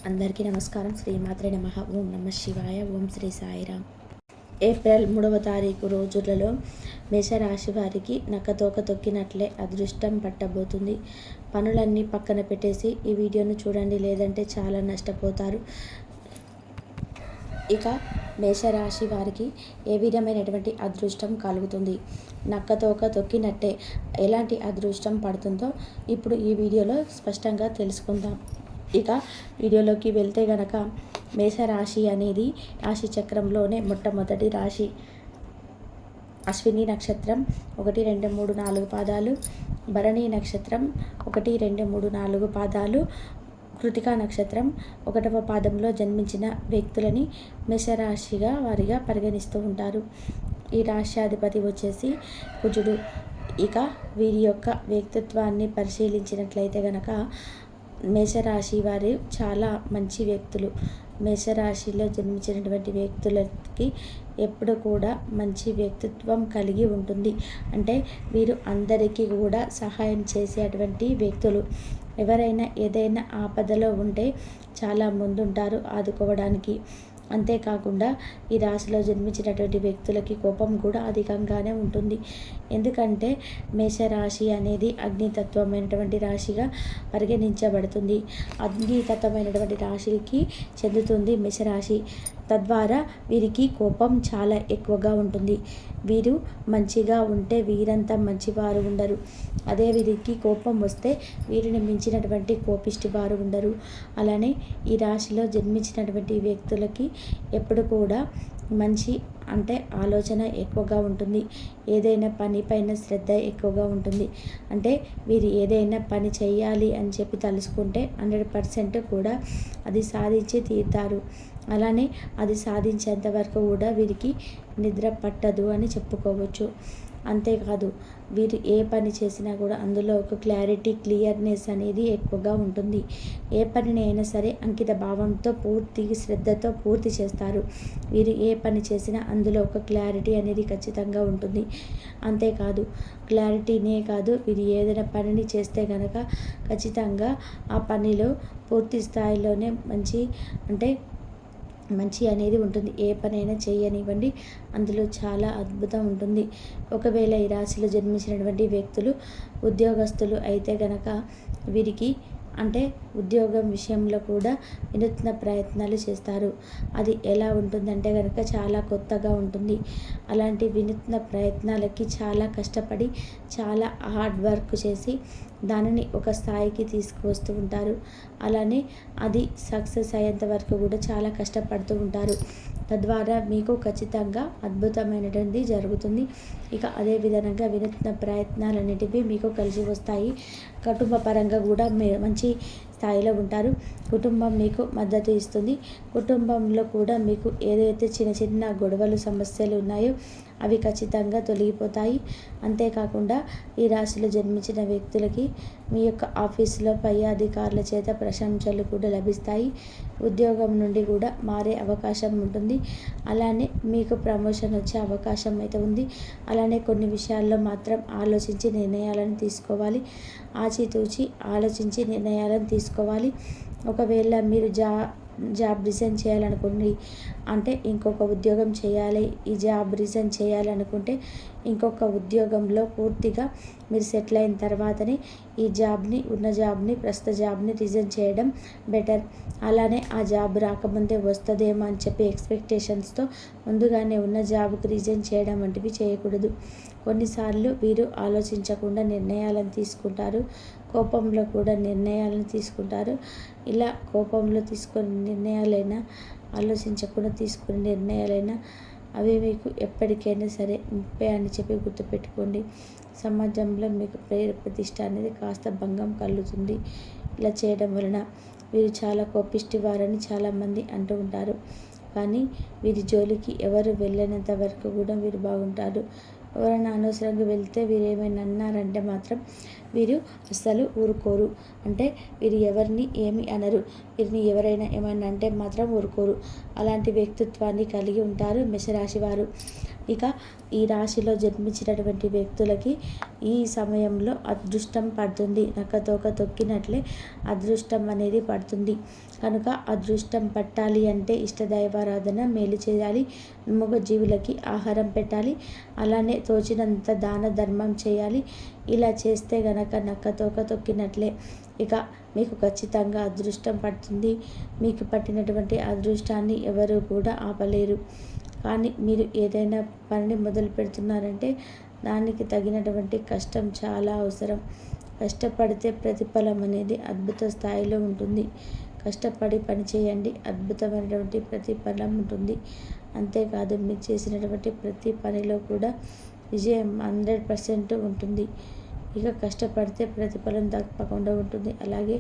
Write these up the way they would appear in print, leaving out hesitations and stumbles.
అందరికీ నమస్కారం. శ్రీమాత్రే నమః. ఓం నమః శివాయ. ఓం శ్రీ సాయిరామ్. ఏప్రిల్ 3వ తారీఖు రోజులలో మేషరాశి వారికి నక్కతోక తొక్కినట్లే అదృష్టం పట్టబోతుంది. పనులన్నీ పక్కన పెట్టేసి ఈ వీడియోను చూడండి, లేదంటే చాలా నష్టపోతారు. ఇక మేషరాశి వారికి ఏ విధమైనటువంటి అదృష్టం కలుగుతుంది, నక్కతోక తొక్కినట్టే ఎలాంటి అదృష్టం పడుతుందో ఇప్పుడు ఈ వీడియోలో స్పష్టంగా తెలుసుకుందాం. ఇక వీడియోలోకి వెళ్తే గనక మేషరాశి అనేది రాశి చక్రంలోనే మొట్టమొదటి రాశి. అశ్విని నక్షత్రం 1, 2, 3, 4 పాదాలు, భరణి నక్షత్రం 1, 2, 3, 4 పాదాలు, కృతికా నక్షత్రం 1వ పాదంలో జన్మించిన వ్యక్తులని మేషరాశిగా వారిగా పరిగణిస్తూ ఉంటారు. ఈ రాశ్యాధిపతి వచ్చేసి కుజుడు. ఇక వీరి యొక్క వ్యక్తిత్వాన్ని పరిశీలించినట్లయితే గనక మేషరాశి వారు చాలా మంచి వ్యక్తులు. మేషరాశిలో జన్మించినటువంటి వ్యక్తులకి ఎప్పుడు కూడా మంచి వ్యక్తిత్వం కలిగి ఉంటుంది. అంటే వీరు అందరికీ కూడా సహాయం చేసేటువంటి వ్యక్తులు. ఎవరైనా ఏదైనా ఆపదలో ఉంటే చాలా ముందుంటారు ఆదుకోవడానికి. అంతేకాకుండా ఈ రాశిలో జన్మించినటువంటి వ్యక్తులకి కోపం కూడా అధికంగానే ఉంటుంది. ఎందుకంటే మేషరాశి అనేది అగ్నితత్వమైనటువంటి రాశిగా పరిగణించబడుతుంది. అగ్నితత్వమైనటువంటి రాశికి చెందుతుంది మేషరాశి. తద్వారా వీరికి కోపం చాలా ఎక్కువగా ఉంటుంది. వీరు మంచిగా ఉంటే వీరంతా మంచివారు ఉండరు. అదే వీరికి కోపం వస్తే వీరిని మించినటువంటి కోపిష్టి వారు ఉండరు. అలానే ఈ రాశిలో జన్మించినటువంటి వ్యక్తులకి ఎప్పుడు కూడా మంచి అంటే ఆలోచన ఎక్కువగా ఉంటుంది. ఏదైనా పని పైన శ్రద్ధ ఎక్కువగా ఉంటుంది. అంటే వీరు ఏదైనా పని చేయాలి అని చెప్పి తలుసుకుంటే 100% కూడా అది సాధించి తీరుతారు. అలానే అది సాధించేంత వరకు కూడా వీరికి నిద్ర పట్టదు అని చెప్పుకోవచ్చు. అంతేకాదు వీరు ఏ పని చేసినా కూడా అందులో ఒక క్లియర్నెస్ అనేది ఎక్కువగా ఉంటుంది. ఏ పనిని అయినా సరే అంకిత భావంతో పూర్తి శ్రద్ధతో పూర్తి చేస్తారు. వీరు ఏ పని చేసినా అందులో ఒక క్లారిటీ అనేది ఖచ్చితంగా ఉంటుంది. అంతేకాదు క్లారిటీనే కాదు, వీరు ఏదైనా పనిని చేస్తే కనుక ఖచ్చితంగా ఆ పనిలో పూర్తి స్థాయిలోనే మంచి అనేది ఉంటుంది. ఏ పనైనా చేయనివ్వండి, అందులో చాలా అద్భుతం ఉంటుంది. ఒకవేళ ఈ రాశిలో జన్మించినటువంటి వ్యక్తులు ఉద్యోగస్తులు అయితే గనక వీరికి ఉద్యోగం విషయంలో కూడా వినూత్న ప్రయత్నాలు చేస్తారు. అది ఎలా ఉంటుందంటే కనుక చాలా కొత్తగా ఉంటుంది. అలాంటి వినూత్న ప్రయత్నాలకి చాలా కష్టపడి చాలా హార్డ్ వర్క్ చేసి దానిని ఒక స్థాయికి తీసుకువస్తూ ఉంటారు. అలానే అది సక్సెస్ అయ్యేంత వరకు కూడా చాలా కష్టపడుతూ ఉంటారు. తద్వారా మీకు ఖచ్చితంగా అద్భుతమైనటువంటి జరుగుతుంది. ఇక అదే విధంగా వినూత్న ప్రయత్నాలన్నిటివి మీకు కలిసి వస్తాయి. కుటుంబ పరంగా కూడా మంచి స్థాయిలో ఉంటారు. కుటుంబం మీకు మద్దతు ఇస్తుంది. కుటుంబంలో కూడా మీకు ఏదైతే చిన్న చిన్న గొడవలు సమస్యలు ఉన్నాయో అవి ఖచ్చితంగా తొలగిపోతాయి. అంతేకాకుండా ఈ రాశిలో జన్మించిన వ్యక్తులకి మీ యొక్క ఆఫీసులో పై అధికారుల చేత ప్రశంసలు కూడా లభిస్తాయి. ఉద్యోగం నుండి కూడా మారే అవకాశం ఉంటుంది. అలానే మీకు ప్రమోషన్ వచ్చే అవకాశం అయితే ఉంది. అలానే కొన్ని విషయాల్లో మాత్రం ఆలోచించి నిర్ణయాలను తీసుకోవాలి. ఆచితూచి ఆలోచించి నిర్ణయాలను తీసుకోవాలి. ఒకవేళ మీరు జాబ్ రిజైన్ చేయాలనుకోండి, ఇంకొక ఉద్యోగం చేయాలి, ఈ జాబ్ రిజైన్ చేయాలనుకుంటే ఇంకొక ఉద్యోగంలో పూర్తిగా మీరు సెటిల్ అయిన తర్వాతనే ఈ ఉన్న జాబ్ని ప్రస్తుత జాబ్ని రిజైన్ చేయడం బెటర్. అలానే ఆ జాబ్ రాకముందే వస్తుందేమో అని చెప్పి ఎక్స్పెక్టేషన్స్తో ముందుగానే ఉన్న జాబ్కి రిజైన్ చేయడం వంటివి చేయకూడదు. కొన్నిసార్లు వీరు ఆలోచించకుండా నిర్ణయాలను తీసుకుంటారు. కోపంలో కూడా నిర్ణయాలను తీసుకుంటారు. ఇలా కోపంలో తీసుకునే నిర్ణయాలైనా, ఆలోచించకుండా తీసుకునే నిర్ణయాలైనా అవి మీకు ఎప్పటికైనా సరే ముప్పే అని చెప్పి గుర్తుపెట్టుకోండి. సమాజంలో మీకు పేరు ప్రతిష్ట అనేది కాస్త భంగం కలుగుతుంది. ఇలా చేయడం వలన వీరు చాలా కోపిష్టి వారని చాలామంది అంటూ ఉంటారు. కానీ వీరి జోలికి ఎవరు వెళ్ళినంత వరకు కూడా వీరు బాగుంటారు. ఎవరైనా అనవసరంగా వెళ్తే వీరు ఏమైనా అన్నారంటే మాత్రం వీరు అస్సలు ఊరుకోరు. అంటే వీరు ఎవరిని ఏమి అనరు. వీరిని ఎవరైనా ఏమైనా అంటే మాత్రం ఊరుకోరు. అలాంటి వ్యక్తిత్వాన్ని కలిగి ఉంటారు మేషరాశి వారు. ఇక ఈ రాశిలో జన్మించినటువంటి వ్యక్తులకి ఈ సమయంలో అదృష్టం పడుతుంది. నక్కతోక తొక్కినట్లే అదృష్టం అనేది పడుతుంది. కనుక అదృష్టం పట్టాలి అంటే ఇష్టదైవారాధన, మేలు చేయాలి, మూగజీవులకి ఆహారం పెట్టాలి, అలానే తోచినంత దాన ధర్మం చేయాలి. ఇలా చేస్తే గనక నక్కతోక తొక్కినట్లే. ఇక మీకు ఖచ్చితంగా అదృష్టం పడుతుంది. మీకు పట్టినటువంటి అదృష్టాన్ని ఎవరు కూడా ఆపలేరు. కానీ మీరు ఏదైనా పనిని మొదలు పెడుతున్నారంటే దానికి తగినటువంటి కష్టం చాలా అవసరం. కష్టపడితే ప్రతిఫలం అనేది అద్భుత స్థాయిలో ఉంటుంది. కష్టపడి పని చేయండి, అద్భుతమైనటువంటి ప్రతిఫలం ఉంటుంది. అంతేకాదు మీరు చేసినటువంటి ప్రతి పనిలో కూడా విజయం 100% ఉంటుంది. ఇక కష్టపడితే ప్రతిఫలం తప్పకుండా ఉంటుంది. అలాగే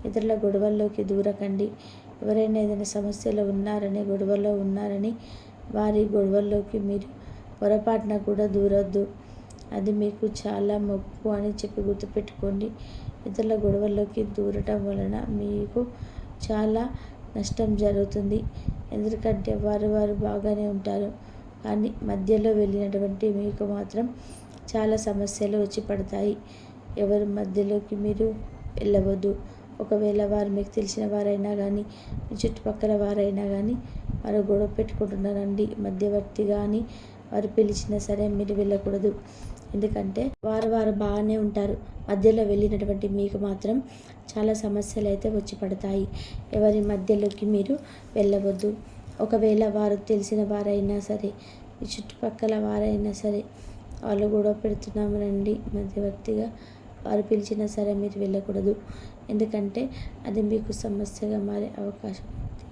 ఇతరుల గొడవల్లోకి దూరకండి. ఎవరైనా ఏదైనా సమస్యలో గొడవలో ఉన్నారని వారి గొడవల్లోకి మీరు పొరపాటున కూడా దూరొద్దు. అది మీకు చాలా మొప్పు అని చెప్పి గుర్తుపెట్టుకోండి. ఇతరుల గొడవల్లోకి దూరటం వలన మీకు చాలా నష్టం జరుగుతుంది. ఎందుకంటే వారు బాగానే ఉంటారు, కానీ మధ్యలో వెళ్ళినటువంటి మీకు మాత్రం చాలా సమస్యలు వచ్చి పడతాయి. ఎవరి మధ్యలోకి మీరు వెళ్ళవద్దు. ఒకవేళ వారు మీకు తెలిసిన వారైనా కానీ, మీ చుట్టుపక్కల వారైనా కానీ వారు గొడవ పెట్టుకుంటున్నారండి మధ్యవర్తి కానీ వారు పిలిచినా సరే మీరు వెళ్ళకూడదు. ఎందుకంటే వారు బాగానే ఉంటారు. మధ్యలో వెళ్ళినటువంటి మీకు మాత్రం చాలా సమస్యలు అయితే వచ్చి పడతాయి. ఎవరి మధ్యలోకి మీరు వెళ్ళవద్దు. ఒకవేళ వారు తెలిసిన వారైనా సరే, మీ చుట్టుపక్కల వారైనా సరే వాళ్ళు గొడవ పెడుతున్నామనండి మధ్యవర్తిగా వారు పిలిచినా సరే మీరు వెళ్ళకూడదు. ఎందుకంటే అది మీకు సమస్యగా మారే అవకాశం ఉంది.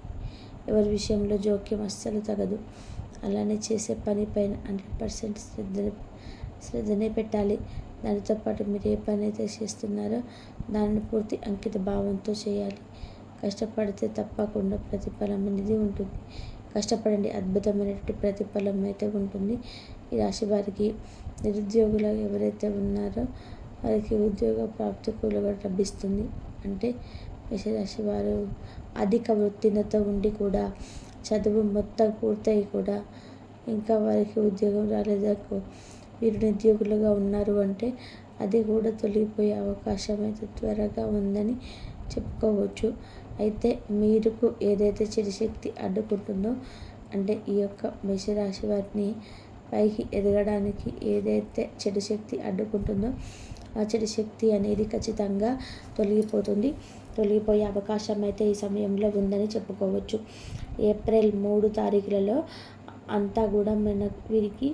ఎవరి విషయంలో జోక్యం అస్సలు తగదు. అలానే చేసే పని పైన 100% శ్రద్ధనే పెట్టాలి. దానితో పాటు మీరు ఏ పని అయితే చేస్తున్నారో దానిని పూర్తి అంకిత భావంతో చేయాలి. కష్టపడితే తప్పకుండా ప్రతిఫలం అనేది ఉంటుంది. కష్టపడండి, అద్భుతమైనటువంటి ప్రతిఫలం అయితే ఉంటుంది. ఈ రాశి వారికి నిరుద్యోగులు ఎవరైతే ఉన్నారో వారికి ఉద్యోగ ప్రాప్తి కూడా లభిస్తుంది. అంటే మేషరాశి వారు అధిక ఉత్తీర్ణత ఉండి కూడా చదువు మొత్తం పూర్తయి కూడా ఇంకా వారికి ఉద్యోగం రాలేదనుకో, వీరు నిరుద్యోగులుగా ఉన్నారు అంటే అది కూడా తొలగిపోయే అవకాశం అయితే త్వరగా ఉందని చెప్పుకోవచ్చు. అయితే మీకు ఏదైతే చెడు శక్తి అడ్డుకుంటుందో, అంటే ఈ యొక్క మేషరాశి వారిని పైకి ఎదగడానికి ఏదైతే చెడు శక్తి అడ్డుకుంటుందో ఆ చెడు శక్తి అనేది ఖచ్చితంగా తొలగిపోయే అవకాశం అయితే ఈ సమయంలో ఉందని చెప్పుకోవచ్చు. ఏప్రిల్ 3 తారీఖులలో అంతా కూడా వీరికి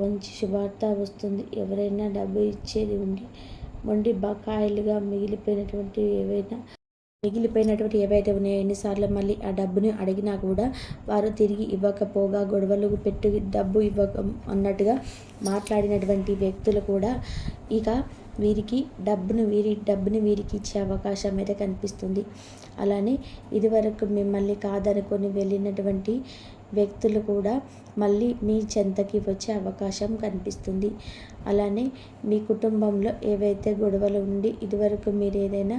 మంచి శుభవార్త వస్తుంది. ఎవరైనా డబ్బు ఇచ్చేది మొండి బకాయిలుగా మిగిలిపోయినటువంటి ఏవైతే ఉన్నాయో ఎన్నిసార్లు మళ్ళీ ఆ డబ్బుని అడిగినా కూడా వారు తిరిగి ఇవ్వకపోగా గొడవలు పెట్టి డబ్బు ఇవ్వక అన్నట్టుగా మాట్లాడినటువంటి వ్యక్తులు కూడా ఇక వీరికి డబ్బుని వీరికి ఇచ్చే అవకాశం అయితే కనిపిస్తుంది. అలానే ఇదివరకు మిమ్మల్ని కాదనుకొని వెళ్ళినటువంటి వ్యక్తులు కూడా మళ్ళీ మీ చెంతకి వచ్చే అవకాశం కనిపిస్తుంది. అలానే మీ కుటుంబంలో ఏవైతే గొడవలు ఉండి ఇదివరకు మీరు ఏదైనా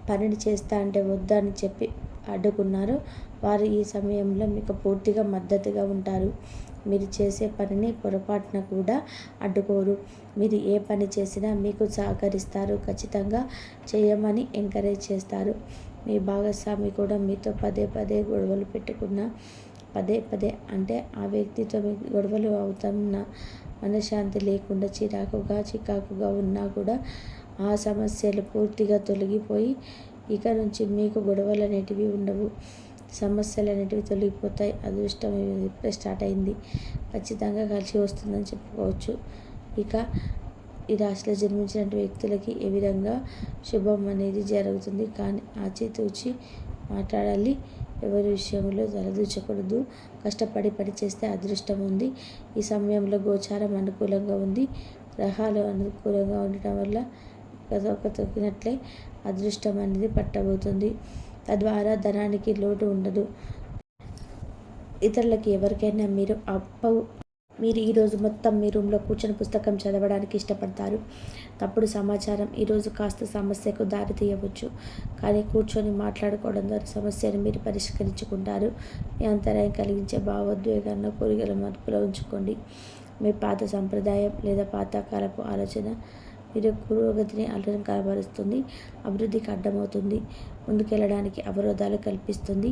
పనిని చేస్తా అంటే వద్దని చెప్పి అడ్డుకున్నారో వారు ఈ సమయంలో మీకు పూర్తిగా మద్దతుగా ఉంటారు. మీరు చేసే పనిని పొరపాటున కూడా అడ్డుకోరు. మీరు ఏ పని చేసినా మీకు సహకరిస్తారు. ఖచ్చితంగా చేయమని ఎంకరేజ్ చేస్తారు. మీ భాగస్వామి కూడా మీతో పదే గొడవలు పెట్టుకున్నా పదే అంటే ఆ వ్యక్తితో మీకు గొడవలు అవుతున్న మనశ్శాంతి లేకుండా చికాకుగా ఉన్నా కూడా ఆ సమస్యలు పూర్తిగా తొలగిపోయి ఇక నుంచి మీకు గొడవలు అనేటివి ఉండవు. సమస్యలు అనేటివి తొలగిపోతాయి. అదృష్టం ఇప్పుడే స్టార్ట్ అయింది. ఖచ్చితంగా కలిసి వస్తుందని చెప్పుకోవచ్చు. ఇక ఈ రాశిలో జన్మించిన వ్యక్తులకి ఏ విధంగా శుభం అనేది జరుగుతుంది. కానీ ఆచితూచి మాట్లాడాలి. ఎవరి విషయంలో తలదూచకూడదు. కష్టపడి పని చేస్తే అదృష్టం ఉంది. ఈ సమయంలో గోచారం అనుకూలంగా ఉంది. గ్రహాలు అనుకూలంగా ఉండటం వల్ల తొక్కినట్లే అదృష్టం అనేది పట్టబోతుంది. తద్వారా ధనానికి లోటు ఉండదు. ఇతరులకి ఎవరికైనా మీరు మీరు ఈరోజు మొత్తం మీ రూమ్లో కూర్చొని పుస్తకం చదవడానికి ఇష్టపడతారు. తప్పుడు సమాచారం ఈరోజు కాస్త సమస్యకు దారి తీయవచ్చు, కానీ కూర్చొని మాట్లాడుకోవడం ద్వారా సమస్యను మీరు పరిష్కరించుకుంటారు. మీ అంతరాయం కలిగించే భావోద్వేగాలను కోరికల మదుపులో ఉంచుకోండి. మీ పాత సంప్రదాయం లేదా పాతకాలపు ఆలోచన మీరు పురోగతిని అలంకారపరుస్తుంది, అభివృద్ధికి అడ్డమవుతుంది, ముందుకెళ్ళడానికి అవరోధాలు కల్పిస్తుంది.